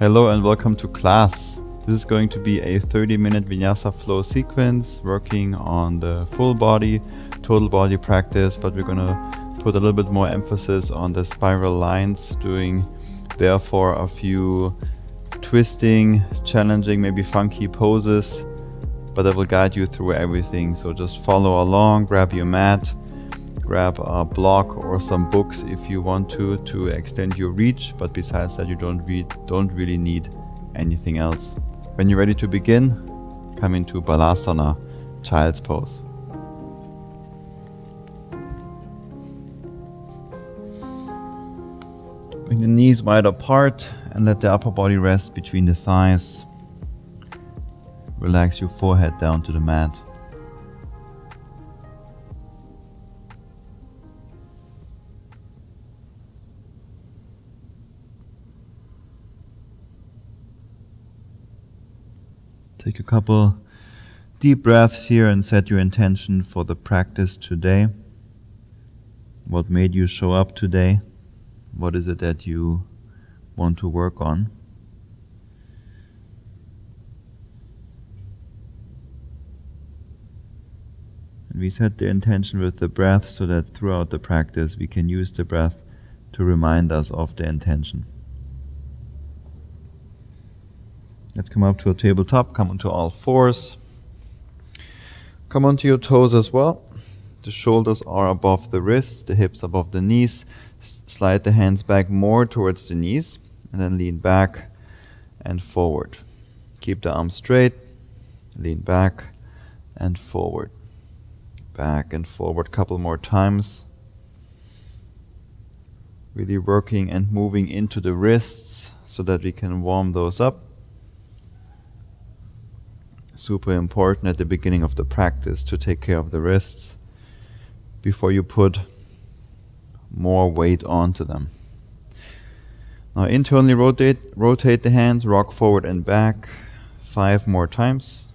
Hello and welcome to class. This is going to be a 30-minute vinyasa flow sequence working on the full body, total body practice, but we're going to put a little bit more emphasis on the spiral lines, doing therefore a few twisting, challenging, maybe funky poses, but I will guide you through everything. So just follow along, grab your mat, grab a block or some books if you want to extend your reach, but besides that you don't really need anything else. When you're ready to begin, come into Balasana, child's pose. Bring the knees wide apart and let the upper body rest between the thighs. Relax your forehead down to the mat. Take a couple deep breaths here and set your intention for the practice today. What made you show up today? What is it that you want to work on? And we set the intention with the breath so that throughout the practice we can use the breath to remind us of the intention. Let's come up to a tabletop, come onto all fours. Come onto your toes as well. The shoulders are above the wrists, the hips above the knees. Slide the hands back more towards the knees and then lean back and forward. Keep the arms straight, lean back and forward. Back and forward, couple more times. Really working and moving into the wrists so that we can warm those up. Super important at the beginning of the practice to take care of the wrists before you put more weight onto them. Now internally rotate the hands, rock forward and back 5 more times.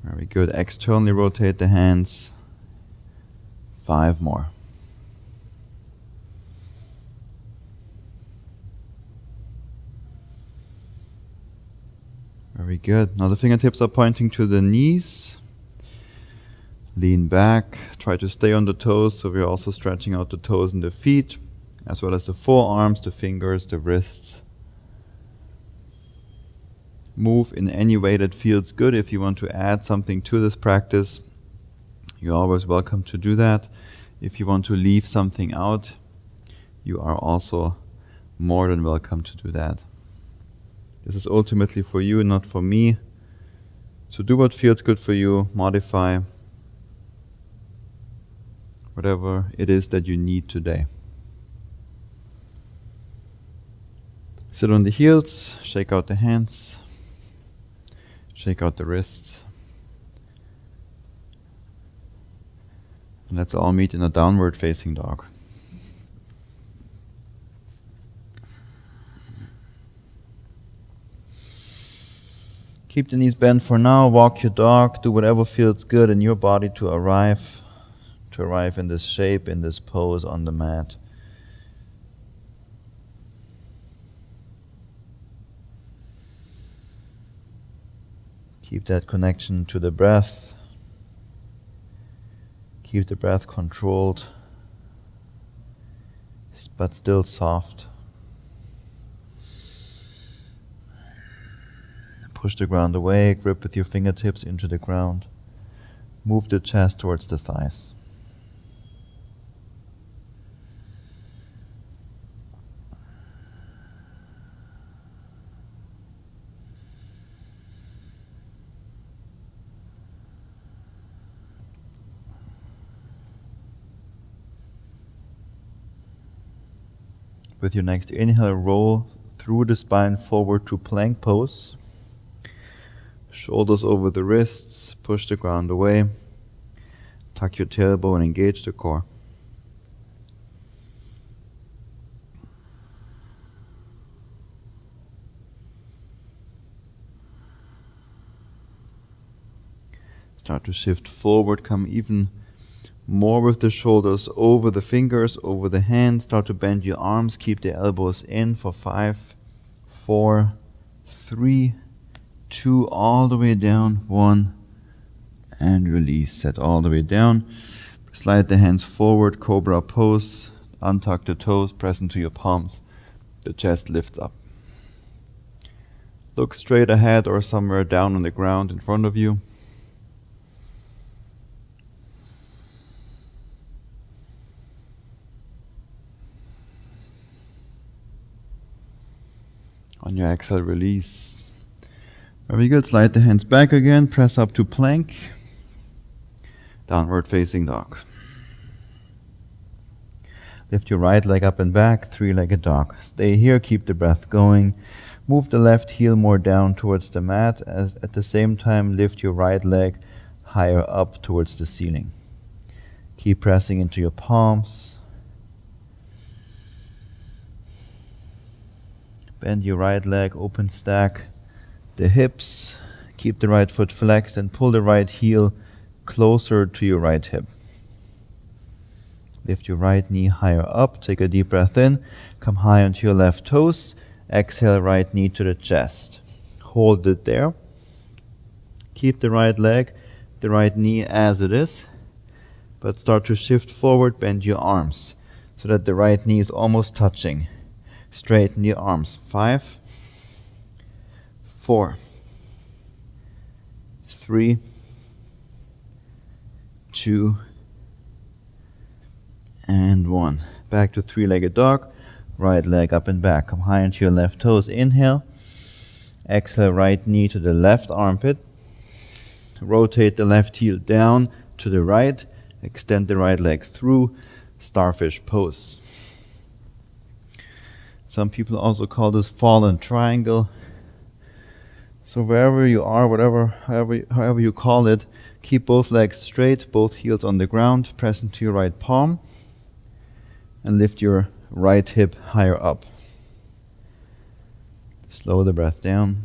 Very good. Externally rotate the hands 5 more. Very good. Now the fingertips are pointing to the knees. Lean back. Try to stay on the toes, so we're also stretching out the toes and the feet, as well as the forearms, the fingers, the wrists. Move in any way that feels good. If you want to add something to this practice, you're always welcome to do that. If you want to leave something out, you are also more than welcome to do that. This is ultimately for you, not for me. So do what feels good for you, modify whatever it is that you need today. Sit on the heels, shake out the hands, shake out the wrists. And let's all meet in a downward facing dog. Keep the knees bent for now, walk your dog, do whatever feels good in your body to arrive in this shape, in this pose on the mat. Keep that connection to the breath. Keep the breath controlled, but still soft. Push the ground away, grip with your fingertips into the ground. Move the chest towards the thighs. With your next inhale, roll through the spine forward to plank pose. Shoulders over the wrists, push the ground away. Tuck your tailbone, engage the core. Start to shift forward, come even More with the shoulders over the fingers, over the hands. Start to bend your arms. Keep the elbows in for 5, 4, 3, 2, all the way down, 1, and release. Set all the way down. Slide the hands forward, cobra pose. Untuck the toes, press into your palms. The chest lifts up. Look straight ahead or somewhere down on the ground in front of you. On your exhale, release. Very good. Slide the hands back again. Press up to plank. Downward facing dog. Lift your right leg up and back. Three-legged dog. Stay here. Keep the breath going. Move the left heel more down towards the mat. As at the same time, lift your right leg higher up towards the ceiling. Keep pressing into your palms. Bend your right leg, open stack the hips. Keep the right foot flexed and pull the right heel closer to your right hip. Lift your right knee higher up. Take a deep breath in. Come high onto your left toes. Exhale, right knee to the chest. Hold it there. Keep the right leg, the right knee as it is, but start to shift forward. Bend your arms so that the right knee is almost touching. Straighten your arms. 5, 4, 3, 2, and 1. Back to three-legged dog. Right leg up and back. Come high onto your left toes. Inhale. Exhale, right knee to the left armpit. Rotate the left heel down to the right. Extend the right leg through. Starfish pose. Some people also call this fallen triangle. So wherever you are, however you call it, keep both legs straight, both heels on the ground, press into your right palm, and lift your right hip higher up. Slow the breath down.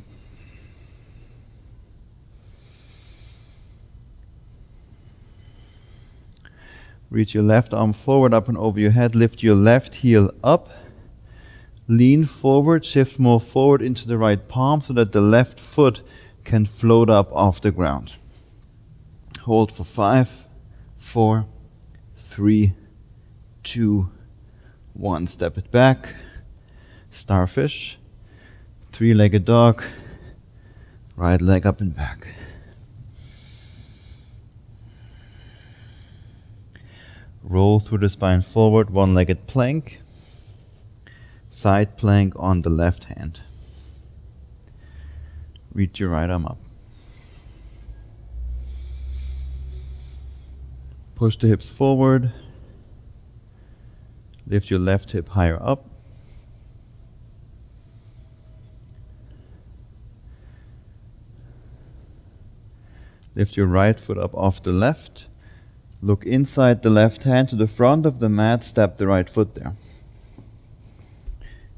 Reach your left arm forward, up and over your head. Lift your left heel up. Lean forward, shift more forward into the right palm so that the left foot can float up off the ground. Hold for 5, 4, 3, 2, 1. Step it back. Starfish. Three-legged dog. Right leg up and back. Roll through the spine forward, one-legged plank. Side plank on the left hand. Reach your right arm up. Push the hips forward. Lift your left hip higher up. Lift your right foot up off the left. Look inside the left hand to the front of the mat. Step the right foot there.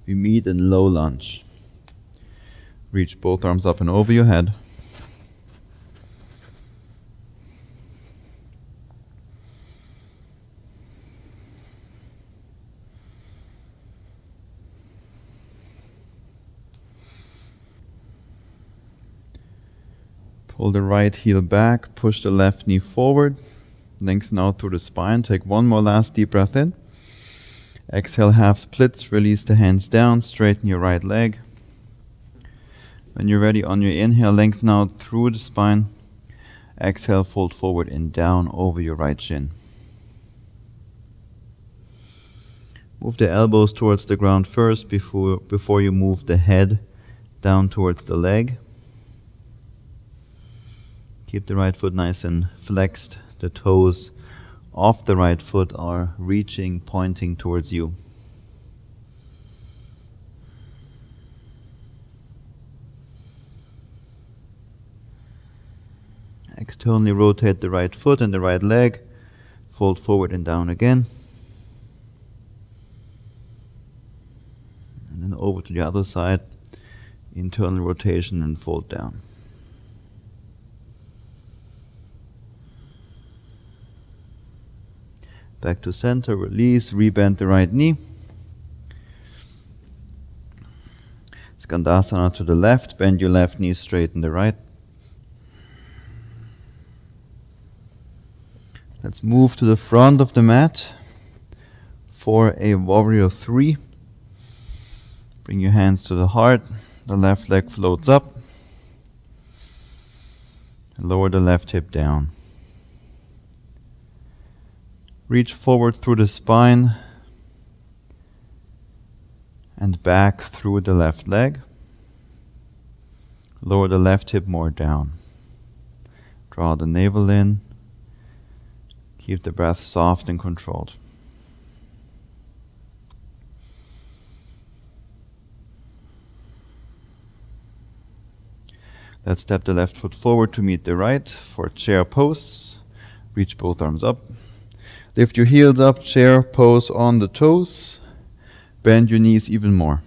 We meet in low lunge. Reach both arms up and over your head. Pull the right heel back, push the left knee forward, lengthen out through the spine. Take one more last deep breath in. Exhale, half splits, release the hands down, straighten your right leg. When you're ready, on your inhale, lengthen out through the spine. Exhale, fold forward and down over your right shin. Move the elbows towards the ground first before you move the head down towards the leg. Keep the right foot nice and flexed. The toes off the right foot are reaching, pointing towards you. Externally rotate the right foot and the right leg. Fold forward and down again. And then over to the other side. Internal rotation and fold down. Back to center, release, rebend the right knee. Skandasana to the left, bend your left knee, straighten the right. Let's move to the front of the mat for a warrior 3. Bring your hands to the heart, the left leg floats up. Lower the left hip down. Reach forward through the spine and back through the left leg. Lower the left hip more down. Draw the navel in. Keep the breath soft and controlled. Let's step the left foot forward to meet the right for chair pose. Reach both arms up. Lift your heels up, chair pose on the toes. Bend your knees even more.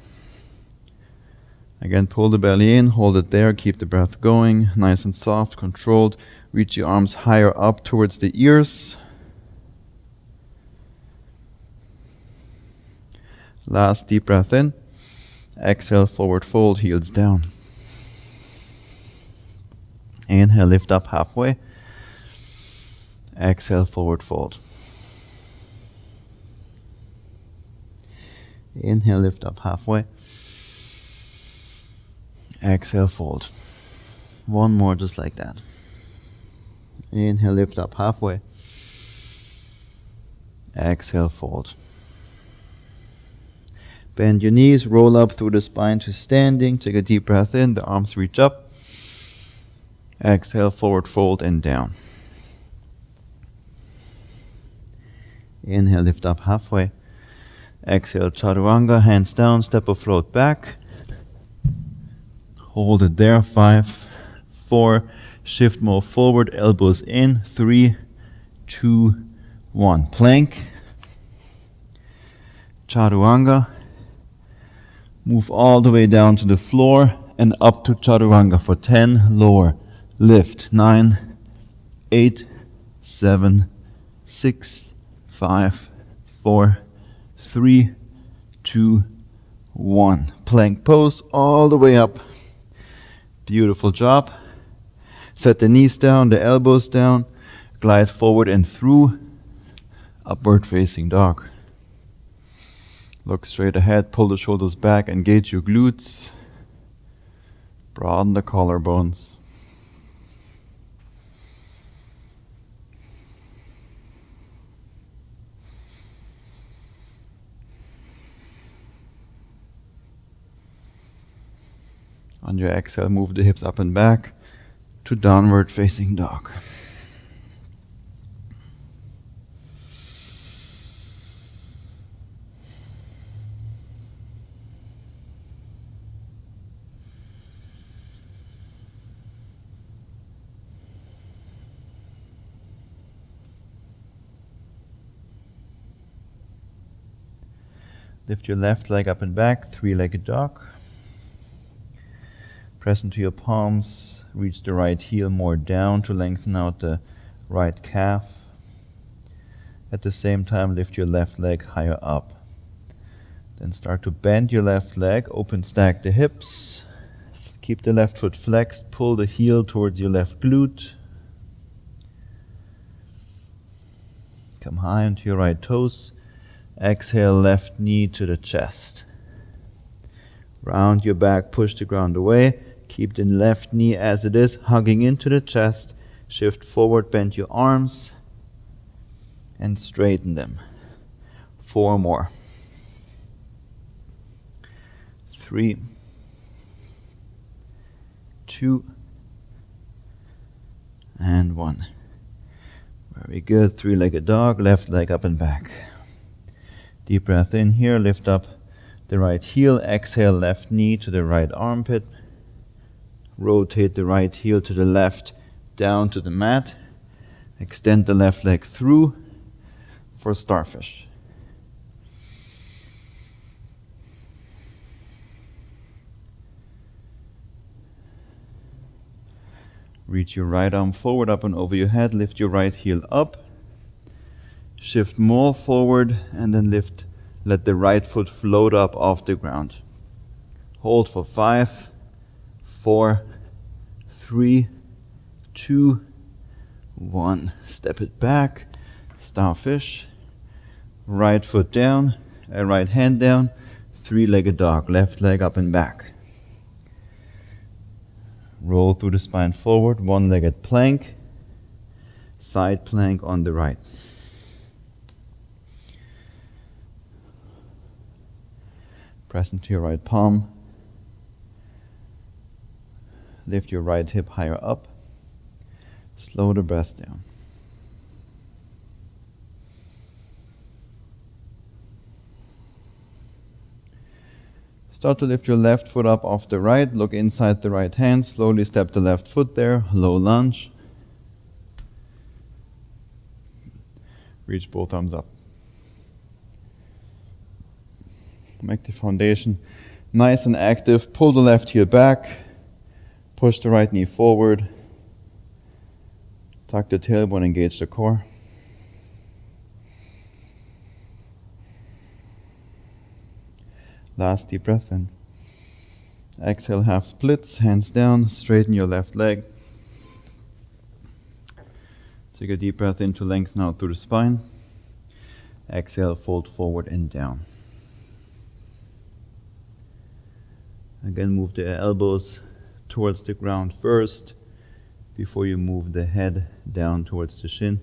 Again, pull the belly in, hold it there, keep the breath going, nice and soft, controlled. Reach your arms higher up towards the ears. Last deep breath in. Exhale, forward fold, heels down. Inhale, lift up halfway. Exhale, forward fold. Inhale, lift up halfway. Exhale, fold. One more just like that. Inhale, lift up halfway. Exhale, fold. Bend your knees, roll up through the spine to standing. Take a deep breath in, the arms reach up. Exhale, forward fold and down. Inhale, lift up halfway. Exhale, chaturanga, hands down, step or float back. Hold it there, 5, 4, shift more forward, elbows in, 3, 2, 1. Plank, chaturanga, move all the way down to the floor and up to chaturanga for 10, lower, lift, 9, 8, 7, 6, 5, 4, 3, 2, 1. Plank pose all the way up. Beautiful job. Set the knees down, the elbows down. Glide forward and through. Upward facing dog. Look straight ahead, pull the shoulders back, engage your glutes. Broaden the collarbones. On your exhale, move the hips up and back to downward facing dog. Lift your left leg up and back, three-legged dog. Press into your palms, reach the right heel more down to lengthen out the right calf. At the same time, lift your left leg higher up. Then start to bend your left leg, open stack the hips. Keep the left foot flexed, pull the heel towards your left glute. Come high onto your right toes. Exhale, left knee to the chest. Round your back, push the ground away. Keep the left knee as it is, hugging into the chest. Shift forward, bend your arms, and straighten them. 4 more. 3, 2, and 1. Very good. Three-legged dog, left leg up and back. Deep breath in here, lift up the right heel. Exhale, left knee to the right armpit. Rotate the right heel to the left, down to the mat. Extend the left leg through for starfish. Reach your right arm forward, up and over your head. Lift your right heel up. Shift more forward and then lift. Let the right foot float up off the ground. Hold for 5, 4, 3, 2, 1. Step it back. Starfish. Right foot down. Right hand down. 3-legged dog. Left leg up and back. Roll through the spine forward. 1-legged plank. Side plank on the right. Press into your right palm. Lift your right hip higher up. Slow the breath down. Start to lift your left foot up off the right. Look inside the right hand. Slowly step the left foot there. Low lunge. Reach both arms up. Make the foundation nice and active. Pull the left heel back. Push the right knee forward. Tuck the tailbone, engage the core. Last deep breath in. Exhale, half splits, hands down, straighten your left leg. Take a deep breath in to lengthen out through the spine. Exhale, fold forward and down. Again, move the elbows towards the ground first before you move the head down towards the shin.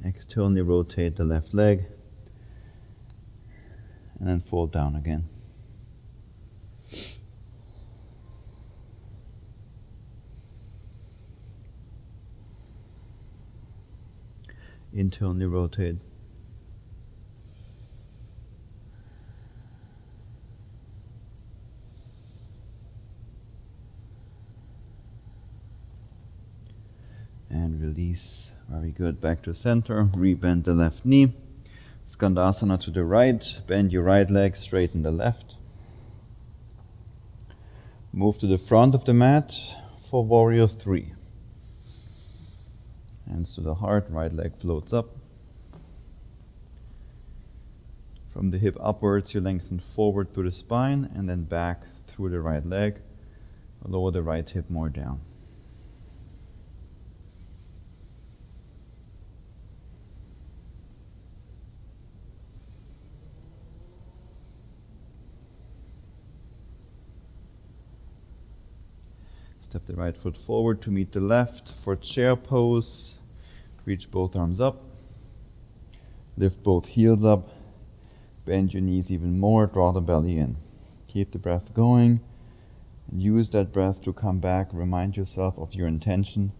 Externally rotate the left leg and then fold down again. Internally rotate. And release. Very good. Back to center. Rebend the left knee. Skandasana to the right. Bend your right leg, straighten the left. Move to the front of the mat for warrior 3. Hands to the heart, right leg floats up. From the hip upwards, you lengthen forward through the spine and then back through the right leg. Lower the right hip more down. Step the right foot forward to meet the left for chair pose. Reach both arms up. Lift both heels up. Bend your knees even more. Draw the belly in. Keep the breath going. And use that breath to come back. Remind yourself of your intention,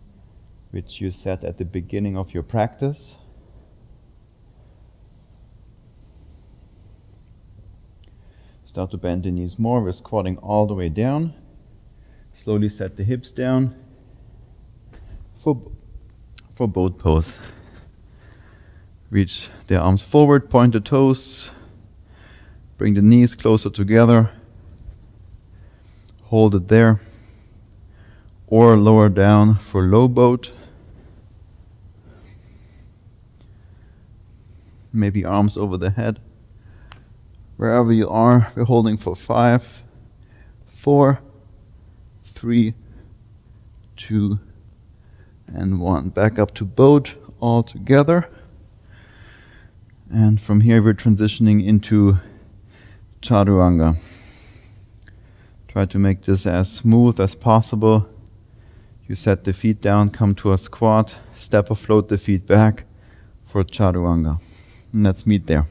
which you set at the beginning of your practice. Start to bend the knees more. We're squatting all the way down. Slowly set the hips down for boat pose. Reach the arms forward, point the toes, bring the knees closer together, hold it there, or lower down for low boat. Maybe arms over the head. Wherever you are, we're holding for 5, 4, 3, 2, and 1. Back up to boat all together. And from here we're transitioning into chaturanga. Try to make this as smooth as possible. You set the feet down, come to a squat, step or float the feet back for chaturanga. And let's meet there.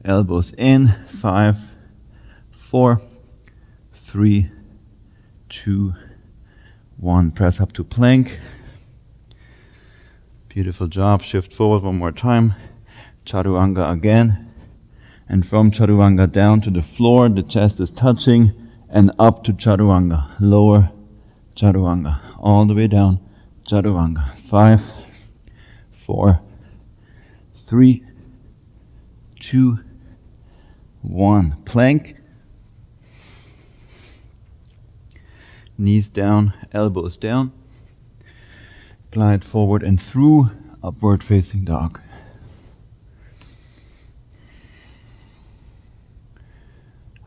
Elbows in, 5, 4, 3, 2, 1. Press up to plank. Beautiful job. Shift forward one more time. Chaturanga again. And from chaturanga down to the floor, the chest is touching, and up to chaturanga. Lower chaturanga. All the way down. Chaturanga. 5, 4, 3, 2, 1. Plank. Knees down, elbows down. Glide forward and through, upward facing dog.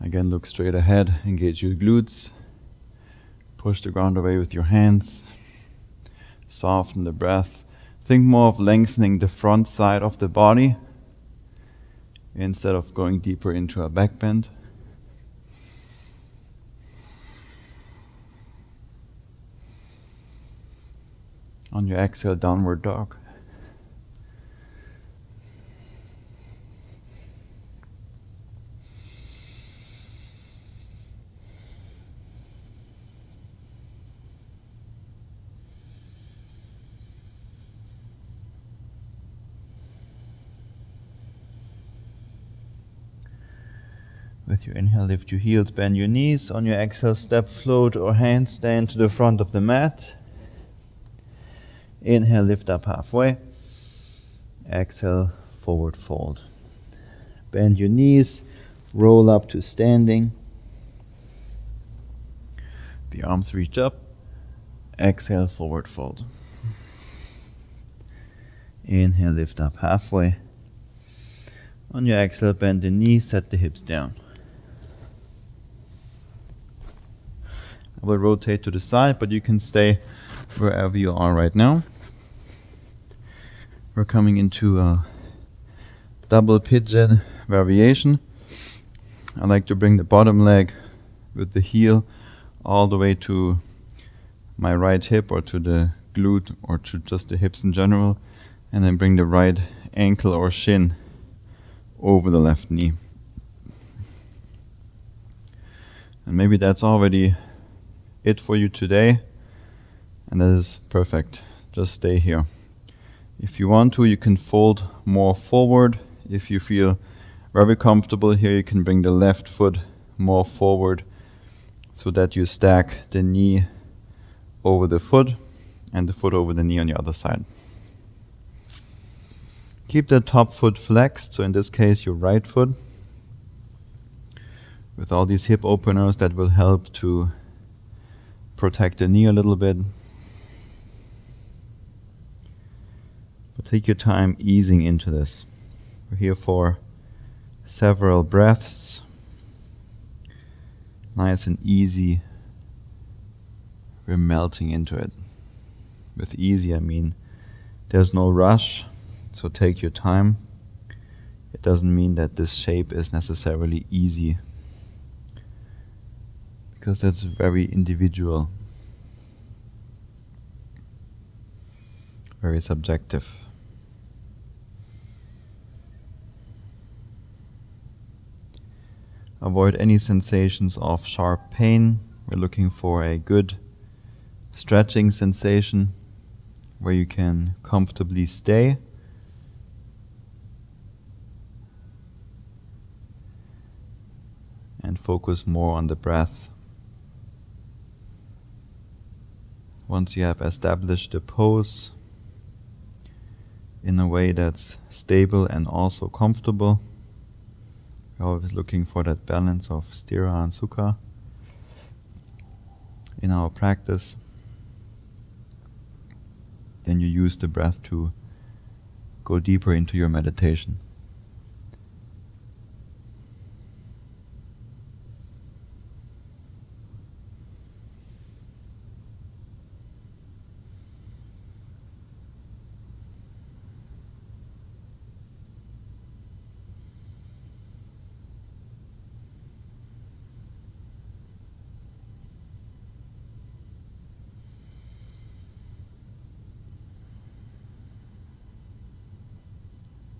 Again, look straight ahead, engage your glutes. Push the ground away with your hands. Soften the breath. Think more of lengthening the front side of the body instead of going deeper into a back bend. On your exhale, downward dog. With your inhale, lift your heels, bend your knees. On your exhale, step, float, or handstand to the front of the mat. Inhale, lift up halfway. Exhale, forward fold. Bend your knees, roll up to standing. The arms reach up. Exhale, forward fold. Inhale, lift up halfway. On your exhale, bend the knees, set the hips down. I will rotate to the side, but you can stay wherever you are right now. We're coming into a double pigeon variation. I like to bring the bottom leg with the heel all the way to my right hip or to the glute or to just the hips in general, and then bring the right ankle or shin over the left knee. And maybe that's already it for you today, and that is perfect. Just stay here. If you want to, you can fold more forward. If you feel very comfortable here, you can bring the left foot more forward so that you stack the knee over the foot and the foot over the knee on the other side. Keep the top foot flexed, so in this case your right foot, with all these hip openers that will help to protect the knee a little bit. But take your time easing into this. We're here for several breaths. Nice and easy. We're melting into it. With easy, I mean there's no rush, so take your time. It doesn't mean that this shape is necessarily easy, because that's very individual, very subjective. Avoid any sensations of sharp pain. We're looking for a good stretching sensation where you can comfortably stay. And focus more on the breath. Once you have established the pose in a way that's stable and also comfortable, we're always looking for that balance of sthira and sukha in our practice. Then you use the breath to go deeper into your meditation.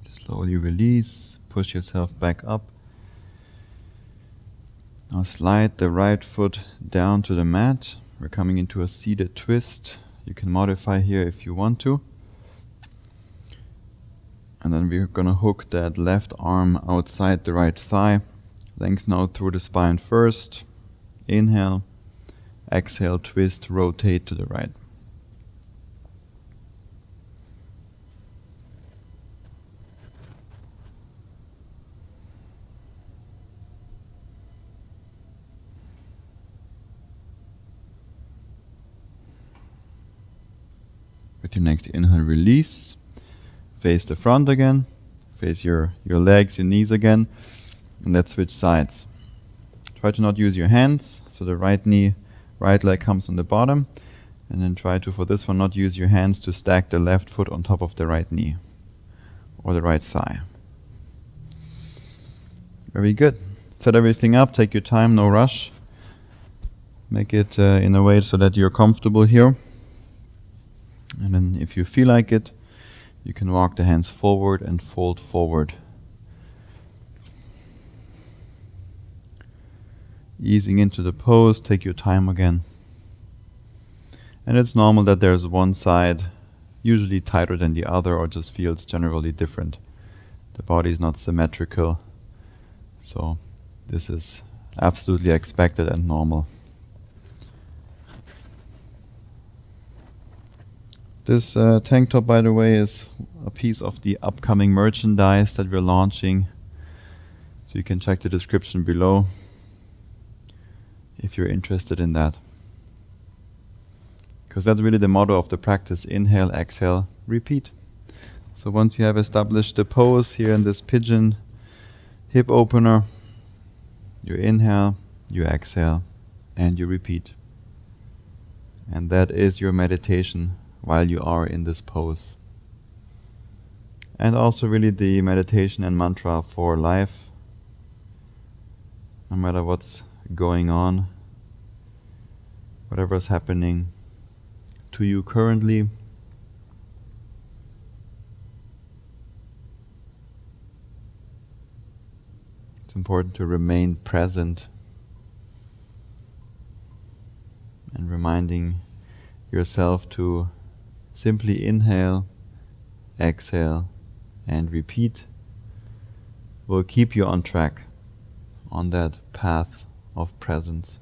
Slowly release, push yourself back up. Now slide the right foot down to the mat. We're coming into a seated twist. You can modify here if you want to. And then we're gonna hook that left arm outside the right thigh. Lengthen out through the spine first. Inhale. Exhale, twist, rotate to the right. With your next inhale, release. Face the front again. Face your legs, your knees again. And let's switch sides. Try to not use your hands. So the right leg comes on the bottom. And then try to, for this one, not use your hands to stack the left foot on top of the right knee or the right thigh. Very good. Set everything up. Take your time, no rush. Make it in a way so that you're comfortable here. And then if you feel like it, you can walk the hands forward and fold forward. Easing into the pose, take your time again. And it's normal that there's one side usually tighter than the other or just feels generally different. The body is not symmetrical. So this is absolutely expected and normal. This tank top, by the way, is a piece of the upcoming merchandise that we're launching. So you can check the description below if you're interested in that. Because that's really the motto of the practice: inhale, exhale, repeat. So once you have established the pose here in this pigeon hip opener, you inhale, you exhale, and you repeat. And that is your meditation while you are in this pose. And also really the meditation and mantra for life. No matter what's going on, whatever's happening to you currently, it's important to remain present and reminding yourself to simply inhale, exhale, and repeat will keep you on track on that path of presence.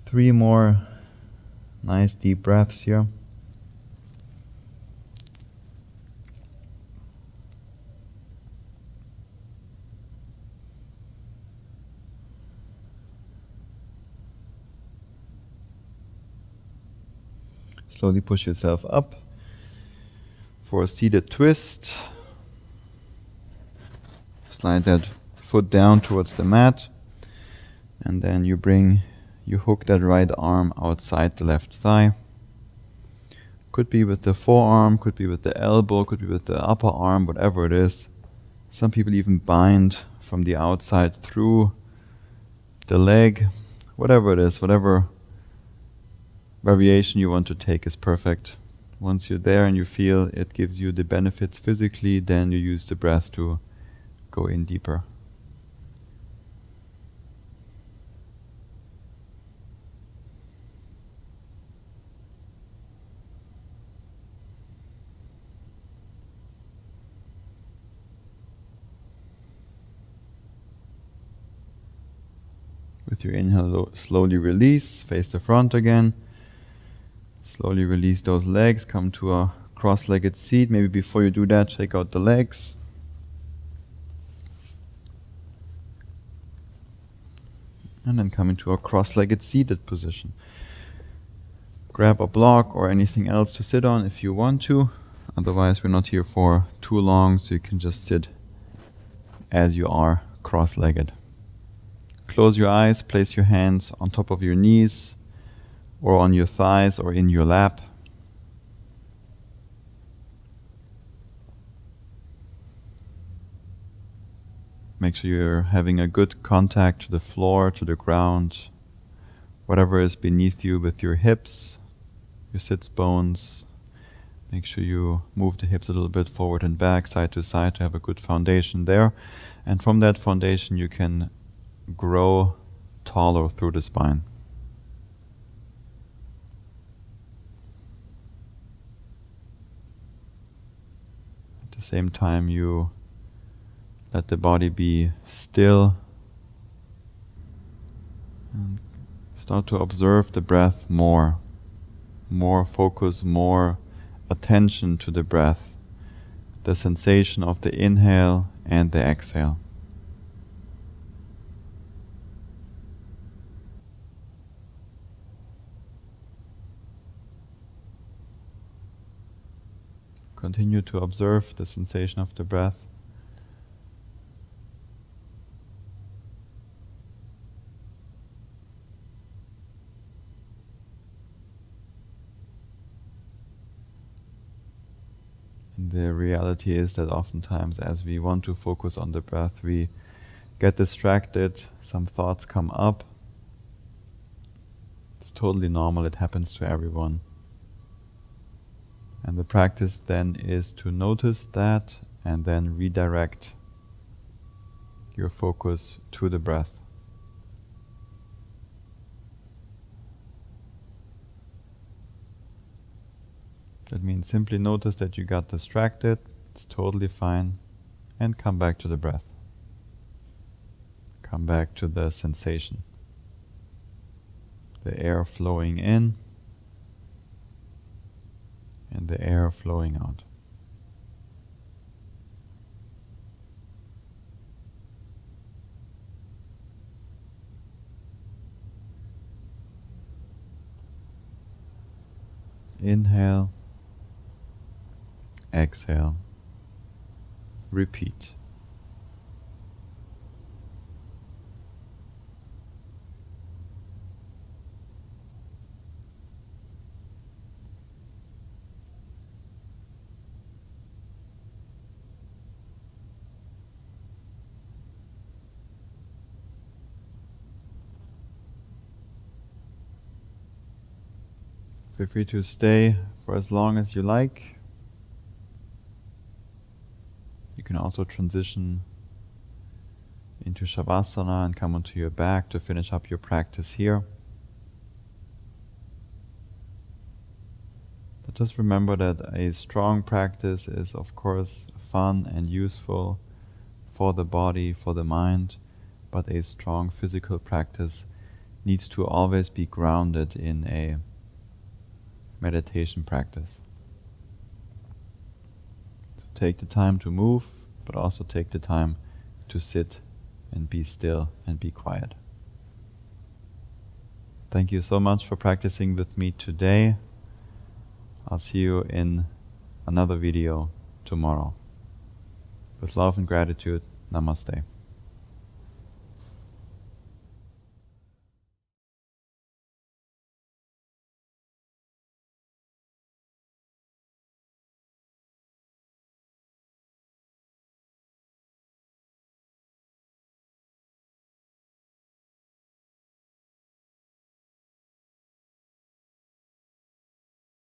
Three more nice deep breaths here. Slowly push yourself up for a seated twist. Slide that foot down towards the mat, and then you hook that right arm outside the left thigh. Could be with the forearm, could be with the elbow, could be with the upper arm, whatever it is. Some people even bind from the outside through the leg. Whatever it is, whatever variation you want to take is perfect. Once you're there and you feel it gives you the benefits physically, then you use the breath to go in deeper. With your inhale, slowly release, face the front again. Slowly release those legs, come to a cross-legged seat. Maybe before you do that, shake out the legs. And then come into a cross-legged seated position. Grab a block or anything else to sit on if you want to. Otherwise, we're not here for too long, so you can just sit as you are, cross-legged. Close your eyes, place your hands on top of your knees or on your thighs or in your lap. Make sure you're having a good contact to the floor, to the ground, whatever is beneath you with your hips, your sits bones. Make sure you move the hips a little bit forward and back, side to side, to have a good foundation there. And from that foundation you can grow taller through the spine. At the same time, you let the body be still and start to observe the breath more focus, more attention to the breath the sensation of the inhale and the exhale. Continue to observe the sensation of the breath. And the reality is that oftentimes as we want to focus on the breath, we get distracted, some thoughts come up. It's totally normal, it happens to everyone. And the practice then is to notice that and then redirect your focus to the breath. That means simply notice that you got distracted, it's totally fine, and come back to the breath. Come back to the sensation. The air flowing in and the air flowing out. Inhale, exhale, repeat. Feel free to stay for as long as you like. You can also transition into Shavasana and come onto your back to finish up your practice here. But just remember that a strong practice is of course fun and useful for the body, for the mind, but a strong physical practice needs to always be grounded in a meditation practice. So take the time to move, but also take the time to sit and be still and be quiet. Thank you so much for practicing with me today. I'll see you in another video tomorrow. With love and gratitude, Namaste.